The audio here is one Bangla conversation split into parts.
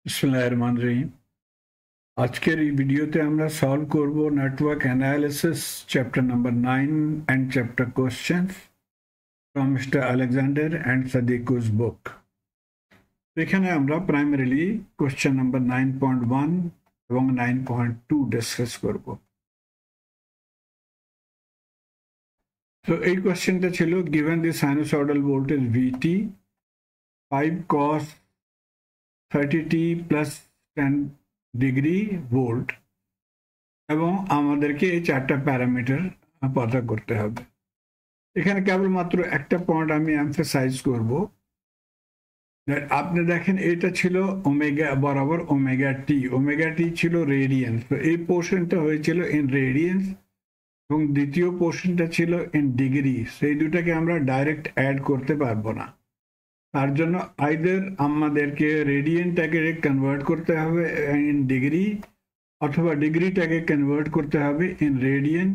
बिस्मिल्लाहिर्रहमानिर्रहीम। আজকের এই ভিডিওতে আমরা সলভ করব network analysis chapter number 9 and chapter questions from Mr. Alexander and Sadiqu's book। এখানে আমরা প্রাইমারিলি কোশ্চেন নাম্বার 9.1 এবং 9.2 ডিসকাস করব। তো এই কোশ্চেনটা ছিল given the sinusoidal voltage Vt 5 cos 30t plus 10 degree volt এবং আমাদেরকে এই চারটা প্যারামিটার পতা করতে হবে। এখানে কেবলমাত্র একটা পয়েন্ট আমি এমফাসাইজ করব, আপনি দেখেন এটা ছিল ওমেগা বরাবর ওমেগা টি ছিল রেডিয়ান্স, তো এই পোর্শনটা হয়েছিল ইন রেডিয়ান্স এবং দ্বিতীয় পোর্শনটা ছিল ইন ডিগ্রি। সেই দুটাকে আমরা ডাইরেক্ট অ্যাড করতে পারবো না, তার জন্য আইদার আমাদেরকে রেডিয়ানটাকে কনভার্ট করতে হবে ইন ডিগ্রি অথবা ডিগ্রিটাকে কনভার্ট করতে হবে in radian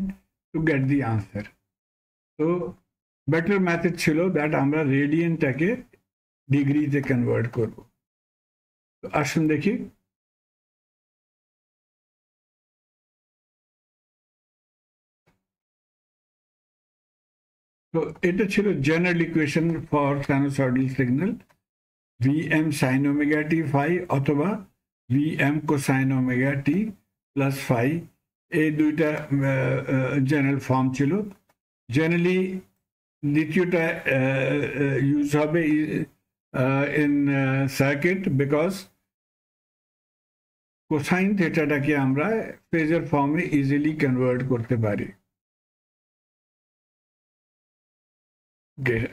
to get the answer. তো বেটার মেথড ছিল দ্যাট আমরা রেডিয়ানটাকে ডিগ্রিতে কনভার্ট করব। তো আসুন দেখি। তো এটা ছিল general equation for sinusoidal signal, Vm sin omega t phi অথবা Vm cosine omega t plus phi, এই দুইটা জেনারেল ফর্ম ছিল। জেনারেলি দ্বিতীয়টা ইউজ হবে ইন সার্কিট, বিকজ কোসাইন থিটাটাকে আমরা ফেজার ফর্মে ইজিলি কনভার্ট করতে পারি।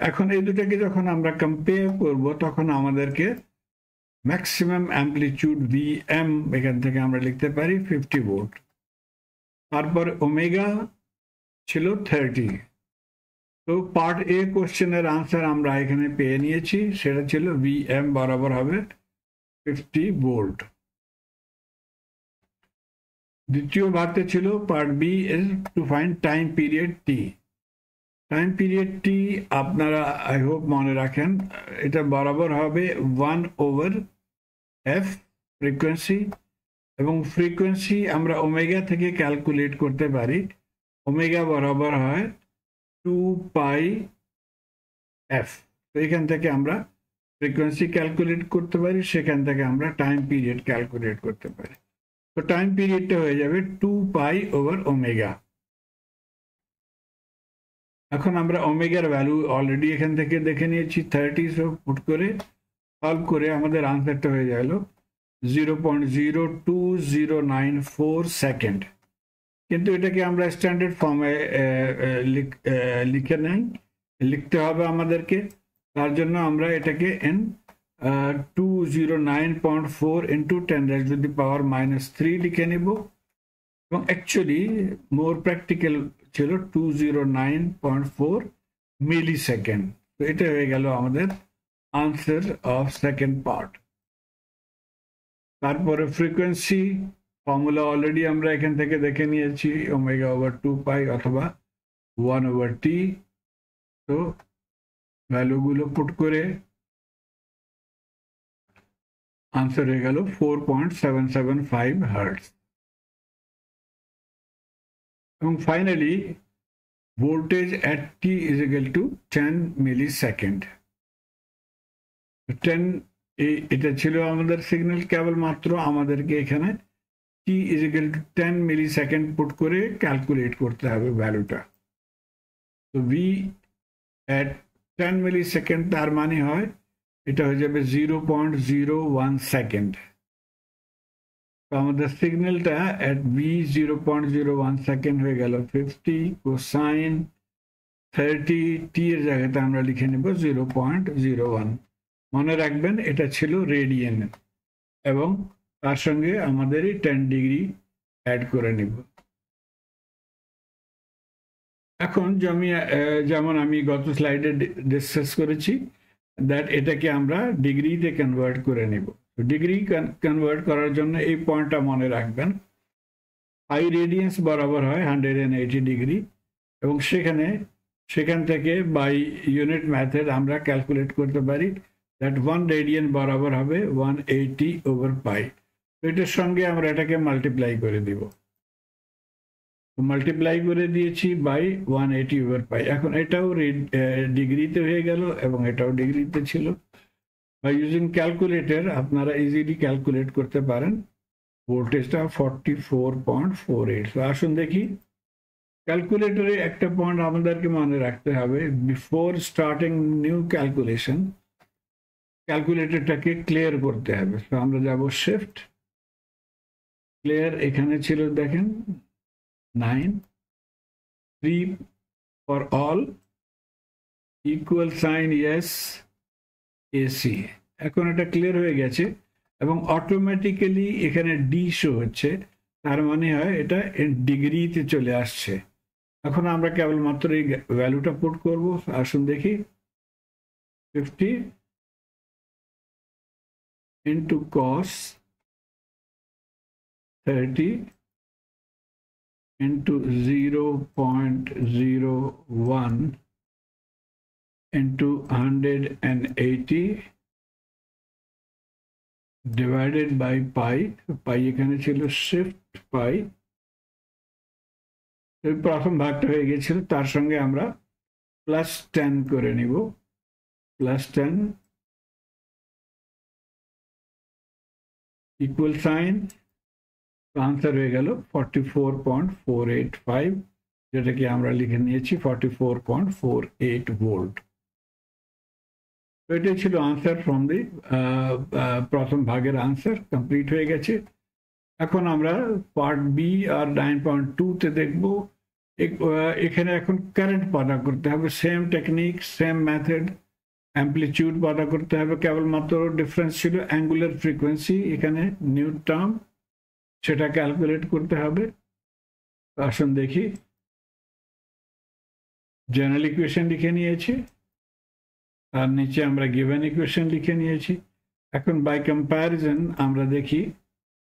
এখন এই দুটাকে যখন আমরা কম্পেয়ার করব তখন আমাদেরকে ম্যাক্সিমাম অ্যাম্পলিটিউড Vm এখান থেকে আমরা লিখতে পারি 50 ভোল্ট, তারপর ওমেগা ছিল 30। তো পার্ট এ কোশ্চেনের আনসার আমরা এখানে পেয়ে নিয়েছি, সেটা ছিল Vm বরাবর হবে 50 ভোল্ট। দ্বিতীয় ভাগতে ছিল part B is to find time period টি। টাইম পিরিয়ডটি আপনারা আই হোপ মনে রাখেন, এটা বরাবর হবে 1/f ফ্রিকোয়েন্সি, এবং ফ্রিকোয়েন্সি আমরা ওমেগা থেকে ক্যালকুলেট করতে পারি। ওমেগা বরাবর হয় 2πf। তো এখান থেকে আমরা ফ্রিকোয়েন্সি ক্যালকুলেট করতে পারি, সেখান থেকে আমরা টাইম পিরিয়ড ক্যালকুলেট করতে পারি। তো টাইম পিরিয়ডটা হয়ে যাবে 2π/ওমেগা। এখন আমরা ওমেগার ভ্যালু অলরেডি এখান থেকে দেখে নিয়েছি 30, সো পুট করে সলভ করে আমাদের আনসারটা হয়ে গেল 0.02094 সেকেন্ড। কিন্তু এটাকে আমরা স্ট্যান্ডার্ড ফর্মে লিখতে হবে আমাদেরকে, তার জন্য আমরা এটাকে 209.4 ইন্টু 10⁻³ লিখে নেব, এবং অ্যাকচুয়ালি মোর প্র্যাকটিক্যাল ছিল 209.4 মিলি সেকেন্ড। তো এটা হয়ে গেল আমাদের আনসার অফ সেকেন্ড পার্ট। তারপরে ফ্রিকোয়েন্সি ফর্মুলা অলরেডি আমরা এখান থেকে দেখে নিয়েছি, ω/2π অথবা 1/t। তো ভ্যালুগুলো পুট করে আনসার হয়ে গেল 4.775 হার্টজ। এবং finally voltage at t is equal to 10 millisecond. 10 এটা ছিল আমাদের সিগন্যাল, কেবলমাত্র আমাদেরকে এখানে t is equal to 10 millisecond put করে ক্যালকুলেট করতে হবে ভ্যালুটা। তো v at 10 মিলিসেকেন্ড, তার মানে হয় এটা হয়ে যাবে 0.01 সেকেন্ড। আমাদের সিগন্যালটা at v 0.01 সেকেন্ড হয়ে গেল 50 কোসাইন 30 t এর জায়গাতে আমরা লিখে নেব 0.01। মনে রাখবেন এটা ছিল রেডিয়ান, এবং তার সঙ্গে আমাদের 10 ডিগ্রি অ্যাড করে নেব। এখন যেমন আমি গত স্লাইডে ডিসকাস করেছি দ্যাট এটাকে আমরা ডিগ্রিতে কনভার্ট করে নেব। ডিগ্রি কনভার্ট করার জন্য এই পয়েন্টটা মনে রাখবেন, হাই রেডিয়েন্স বরাবর হয় 180 ডিগ্রি, এবং সেখান থেকে বাই ইউনিট মেথড আমরা ক্যালকুলেট করতে পারি দ্যাট 1 রেডিয়ান বরাবর হবে 180/π। এটার সঙ্গে আমরা এটাকে মাল্টিপ্লাই করে দিব, মাল্টিপ্লাই করে দিয়েছি বাই 180/π। এখন এটাও ডিগ্রিতে হয়ে গেল এবং এটাও ডিগ্রিতে ছিল। বাই ইউজিং ক্যালকুলেটর আপনারা ইজিলি ক্যালকুলেট করতে পারেন ভোল্টেজটা 44.48। আসুন দেখি, ক্যালকুলেটরে একটা পয়েন্ট আমাদেরকে মনে রাখতে হবে, বিফোর স্টার্টিং নিউ ক্যালকুলেশন ক্যালকুলেটরটাকে ক্লিয়ার করতে হবে। তো আমরা যাব শিফট ক্লিয়ার, এখানে ছিল দেখেন 9 3 for all equal sign yes AC. এখন এটা ক্লিয়ার হয়ে গেছে এবং অটোমেটিক্যালি এখানে ডি শো হচ্ছে, তার মানে হয় এটা ডিগ্রিতে চলে আসছে। এখন আমরা কেবলমাত্র এই ভ্যালুটা পুট করব। আসুন দেখি, 50 into cos 30 into 0.01 into 180 divided by pi। পাই এখানে ছিল শিফট পাই, প্রথম ভাগটা হয়ে গেছিল, তার সঙ্গে আমরা +10 করে নিব, +10 ইকুয়াল সাইন, আনসার হয়ে গেল 44.485, যেটাকে আমরা লিখে নিয়েছি 44.48 ভোল্ট। এটাই ছিল আনসার ফ্রম দি প্রথম ভাগের আনসার কমপ্লিট হয়ে গেছে। এখন আমরা পার্ট বি আর 9.2-তে দেখব। এখানে এখন কারেন্ট পদা করতে হবে, same technique same method, amplitude পদা করতে হবে, কেবলমাত্র ডিফারেন্স ছিল অ্যাঙ্গুলার ফ্রিকোয়েন্সি, এখানে নিউ টার্ম, সেটা ক্যালকুলেট করতে হবে। আসুন দেখি, জেনারেল ইকুয়েশন লিখে নিয়েছি, তার নিচে আমরা গিভেন ইকুয়েশন লিখে নিয়েছি। এখন বাই কম্প্যারিজন আমরা দেখি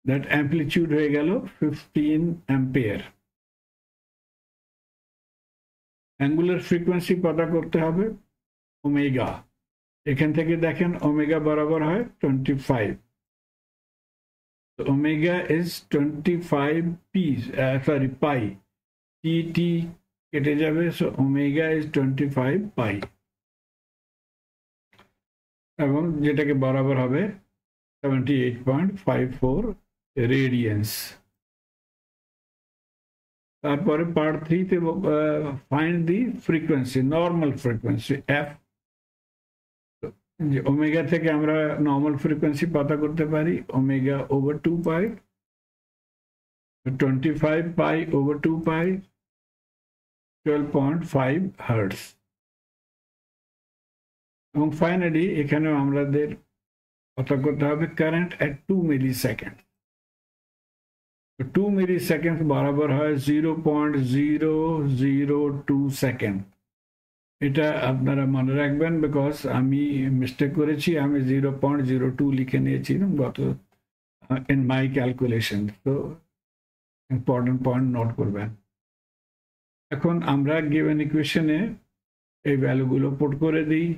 দ্যাট অ্যাম্পলিটিউড হয়ে গেল 15 অ্যাম্পিয়ার। অ্যাঙ্গুলার ফ্রিকোয়েন্সি পতা করতে হবে ওমেগা, এখান থেকে দেখেন ওমেগা বরাবর হয় 25, ওমেগা ইজ 25 পাই, টি কেটে যাবে, সো ওমেগা ইজ 25 পাই, এবং যেটাকে বরাবর হবে 78.54 রেডিয়ান্স। তারপরে পার্ট 3-তে find the frequency, normal frequency F. Omega থেকে আমরা নর্মাল ফ্রিকোয়েন্সি পতা করতে পারি omega over 2 pi, 25 pi over 2 pi, 12.5 hertz. এবং ফাইনালি এখানেও আমাদের পতা করতে হবে কারেন্ট এট 2 মিলিসেকেন্ড। 2 মিলিসেকেন্ড বরাবর হয় 0.002 সেকেন্ড। এটা আপনারা মনে রাখবেন, বিকজ আমি মিস্টেক করেছি, আমি 0.02 লিখে নিয়েছি গত ইন মাই ক্যালকুলেশন। তো ইম্পর্টেন্ট পয়েন্ট নোট করবেন। এখন আমরা গিভেন ইকুয়েশনে এই ভ্যালুগুলো পুট করে দিই।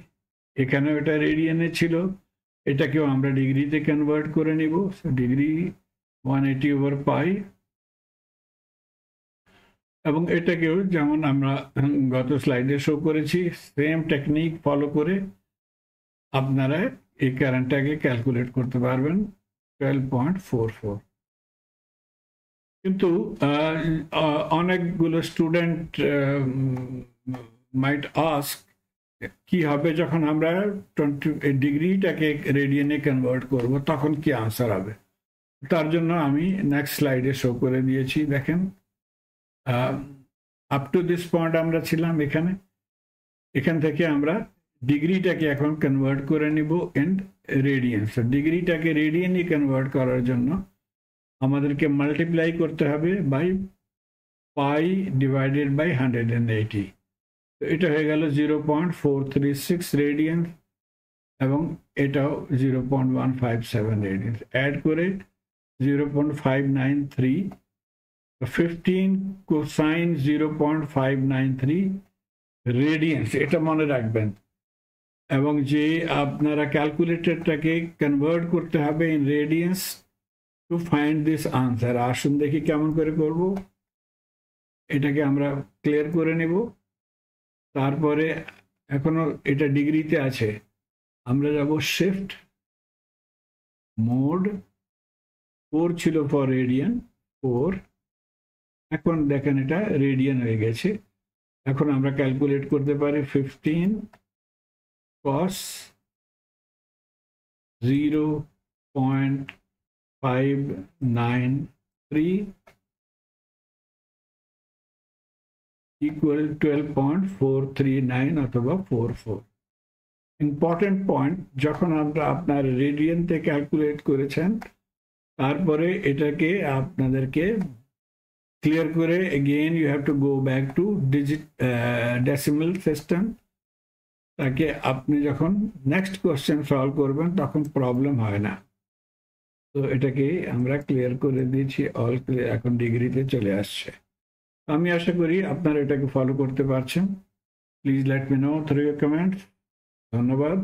এখানেও এটা রেডিয়ানে ছিল, এটাকেও আমরা ডিগ্রিতে কনভার্ট করে নিব। ডিগ্রি 180/পাই, এবং এটাকেও যেমন আমরা গত স্লাইডে শো করেছি সেম টেকনিক ফলো করে আপনারা এই কারেন্টটাকে ক্যালকুলেট করতে পারবেন 12.44। কিন্তু অনেকগুলো স্টুডেন্ট মাইট আস্ক কি হবে যখন আমরা 20 ডিগ্রিটাকে রেডিয়ানে কনভার্ট করব, তখন কি আনসার হবে? তার জন্য আমি নেক্সট স্লাইডে শো করে দিয়েছি। দেখেন, আপ টু দিস পয়েন্ট আমরা ছিলাম এখানে, এখান থেকে আমরা ডিগ্রিটাকে এখন কনভার্ট করে নিব ইন রেডিয়ান্স। ডিগ্রিটাকে রেডিয়ানে কনভার্ট করার জন্য আমাদেরকে মাল্টিপ্লাই করতে হবে বাই পাই ডিভাইডেড বাই 180। তো এটা হয়ে গেল 0.436 রেডিয়ান্স, এবং এটাও 0.157 রেডিয়ান্স। অ্যাড করে 0.593, 15 কোসাইন 0.593 রেডিয়ান্স, এটা মনে রাখবেন। এবং যে আপনারা ক্যালকুলেটরটাকে কনভার্ট করতে হবে in radiance to find this answer. আসুন দেখি কেমন করে করব। এটাকে আমরা ক্লিয়ার করে নেব। তারপরে এখনো এটা ডিগ্রিতে আছে, আমরা যাব শিফট মোড 4 ছিল ফর রেডিয়ান 4, এখন দেখেন এটা রেডিয়ান হয়ে গেছে। এখন আমরা ক্যালকুলেট করতে পারি 15 cos 0.593 equal 12.439 অথবা 44। ইম্পর্টেন্ট পয়েন্ট, যখন আমরা আপনার রেডিয়ানতে ক্যালকুলেট করেছেন তারপরে এটাকে আপনাদেরকে ক্লিয়ার করে again you have to go back to decimal system, তাকে আপনি যখন নেক্সট কোশ্চেন সলভ করবেন তখন প্রবলেম হয় না। তো এটাকে আমরা ক্লিয়ার করে দিয়েছি, অল ক্লিয়ার, এখন ডিগ্রিতে চলে আসছে। আমি আশা করি আপনারা এটাকে ফলো করতে পারছেন। Please let me no through your comments. ধন্যবাদ।